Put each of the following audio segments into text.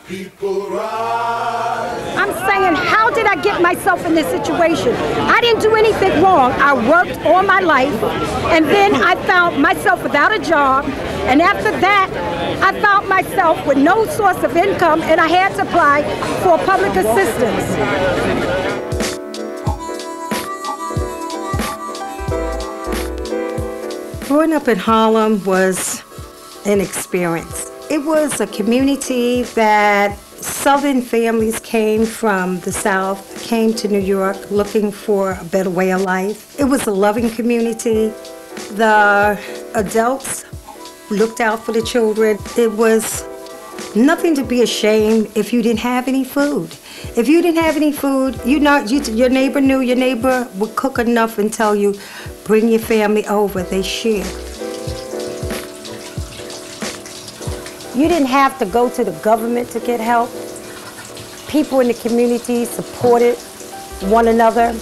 People rise. I'm saying, how did I get myself in this situation? I didn't do anything wrong. I worked all my life, and then I found myself without a job, and after that, I found myself with no source of income, and I had to apply for public assistance. Growing up in Harlem was an experience. It was a community that Southern families came from the South, came to New York looking for a better way of life. It was a loving community. The adults looked out for the children. It was nothing to be ashamed if you didn't have any food. If you didn't have any food, your neighbor knew, your neighbor would cook enough and tell you, bring your family over, they share. You didn't have to go to the government to get help. People in the community supported one another.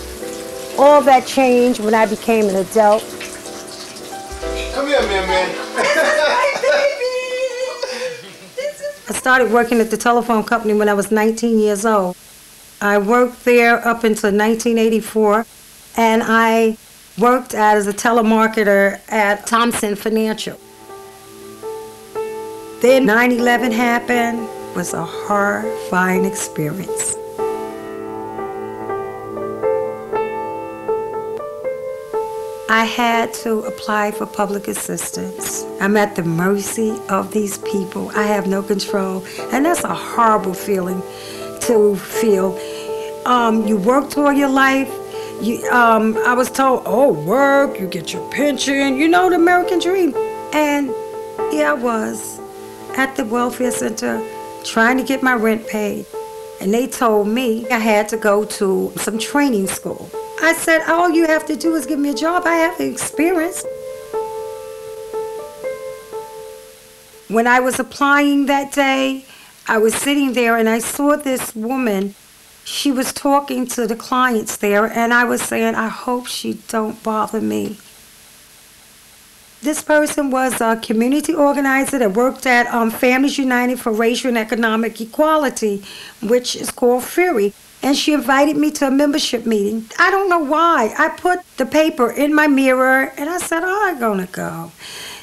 All that changed when I became an adult. Come here, man. I started working at the telephone company when I was 19 years old. I worked there up until 1984, and I worked as a telemarketer at Thompson Financial. Then 9/11 happened. It was a horrifying experience. I had to apply for public assistance. I'm at the mercy of these people. I have no control, and that's a horrible feeling to feel. You worked all your life. I was told, oh, work, you get your pension, you know, the American dream. And here I was at the welfare center trying to get my rent paid. And they told me I had to go to some training school. I said, all you have to do is give me a job. I have experience. When I was applying that day, I was sitting there and I saw this woman. She was talking to the clients there, and I was saying, I hope she don't bother me. This person was a community organizer that worked at Families United for Racial and Economic Equality, which is called FUREE. And she invited me to a membership meeting. I don't know why. I put the paper in my mirror, and I said, oh, I'm going to go.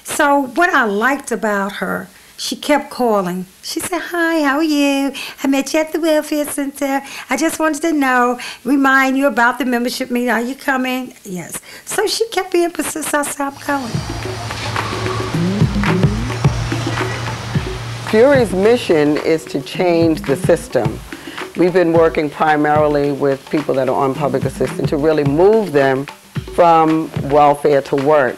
So what I liked about her, she kept calling. She said, hi, how are you? I met you at the welfare center. I just wanted to know, remind you about the membership meeting. Are you coming? Yes. So she kept being persistent. I said, I'm coming. FUREE's mission is to change the system. We've been working primarily with people that are on public assistance to really move them from welfare to work.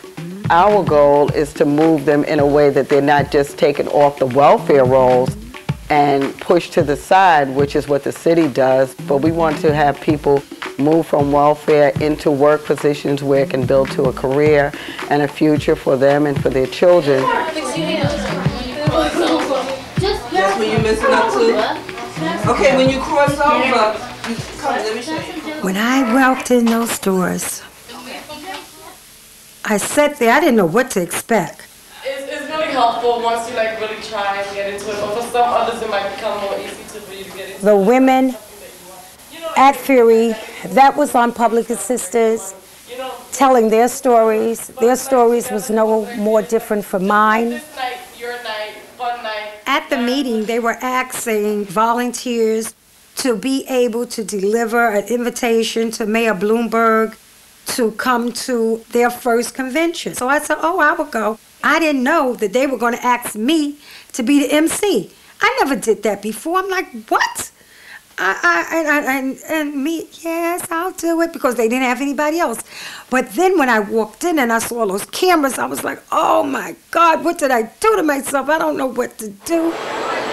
Our goal is to move them in a way that they're not just taken off the welfare rolls and pushed to the side, which is what the city does, but we want to have people move from welfare into work positions where it can build to a career and a future for them and for their children. That's when you're messing up too? Okay, when you cross over, you come, let me show you. When I walked in those doors, I sat there, I didn't know what to expect. It's really helpful once you really try and get into it, but for some others it might become more easy for you to get into. The women at FUREE that was on public assistance, telling their stories was no more different from mine. This night, your night, fun night. At the meeting, they were asking volunteers to be able to deliver an invitation to Mayor Bloomberg to come to their first convention. So I said, oh, I will go. I didn't know that they were going to ask me to be the MC. I never did that before. I'm like, what? And me, yes, I'll do it, because they didn't have anybody else. But then when I walked in and I saw those cameras, I was like, oh my God, what did I do to myself? I don't know what to do.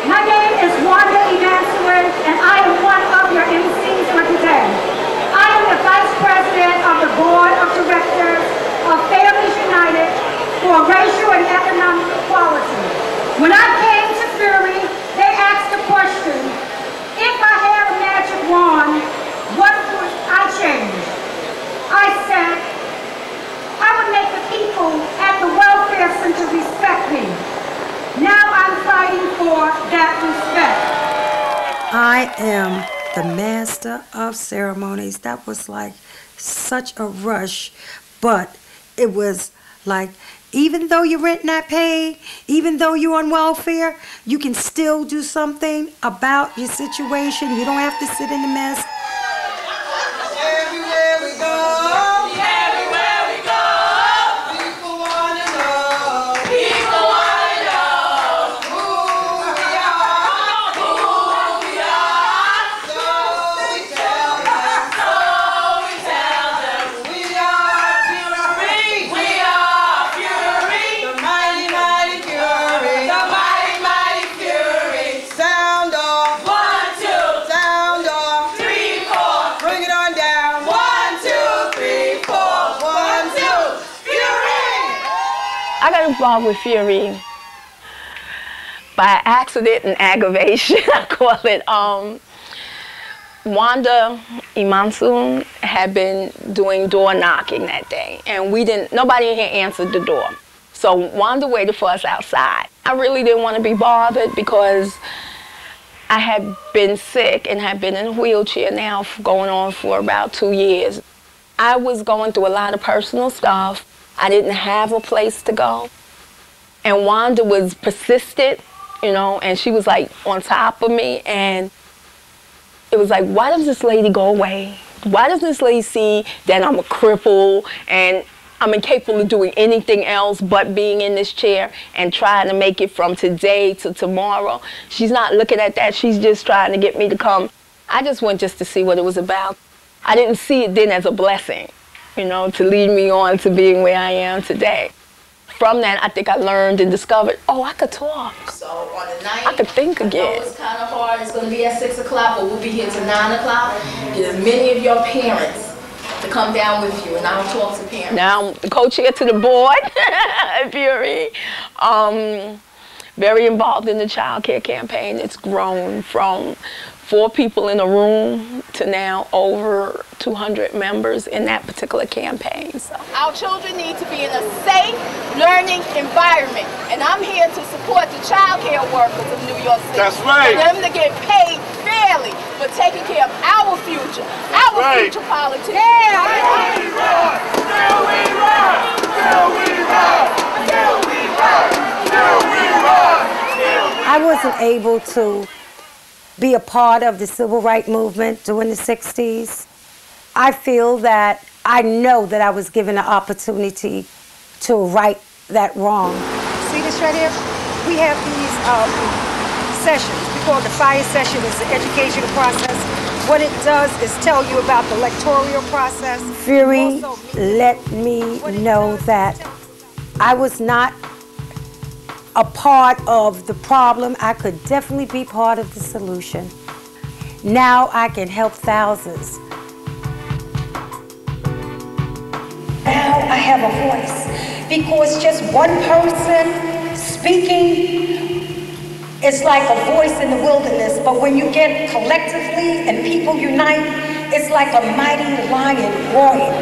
My name is Wanda Evangelist, and I am one of your MCs for today. I am the Vice President of the Board of Directors of Families United for Racial and Economic Equality. When I came to FUREE, they asked the question, if I had a magic wand, what would I change? I said, I would make the people at the welfare center respect me. Now I'm fighting for that respect. I am the master of ceremonies. That was like such a rush, but it was like, even though your rent not paid, even though you're on welfare, you can still do something about your situation. You don't have to sit in the mess. Everywhere we go, everywhere we go, people wanna know, people wanna know who we are, so we tell them, we are FUREE, the mighty, mighty FUREE, the mighty, mighty FUREE. Sound off, 1, 2, sound off, 3, 4, bring it on down. 1, 2, 3, 4, 1, 2, FUREE. I got involved with FUREE by accident and aggravation, I call it. Wanda Imansun had been doing door knocking that day, and nobody in here answered the door. So Wanda waited for us outside. I really didn't want to be bothered because I had been sick and had been in a wheelchair now going on for about 2 years. I was going through a lot of personal stuff. I didn't have a place to go. And Wanda was persistent, you know, and she was like on top of me, and it was like, why does this lady go away? Why does this lady see that I'm a cripple and I'm incapable of doing anything else but being in this chair and trying to make it from today to tomorrow? She's not looking at that. She's just trying to get me to come. I just went just to see what it was about. I didn't see it then as a blessing, you know, to lead me on to being where I am today. From that, I think I learned and discovered, oh, I could talk. So on the night, I could think again. I know it's kind of hard. It's going to be at 6 o'clock, but we'll be here till 9 o'clock. Get as many of your parents to come down with you, and I'll talk to parents. Now I'm the co-chair to the board at FUREE. Very involved in the child care campaign. It's grown from 4 people in a room to now over 200 members in that particular campaign. So. Our children need to be in a safe learning environment, and I'm here to support the child care workers of New York City. That's right. For them to get paid fairly for taking care of our future, our future politics. Yeah. I wasn't able to be a part of the civil rights movement during the 60s. I feel that I know that I was given an opportunity to right that wrong. See this right here? We have these sessions. We call it the FIRE session. It's an educational process. What it does is tell you about the electoral process. FUREE let me know that I was not a part of the problem. I could definitely be part of the solution. Now I can help thousands. Now I have a voice, because just one person speaking is like a voice in the wilderness, but when you get collectively and people unite, it's like a mighty lion roaring.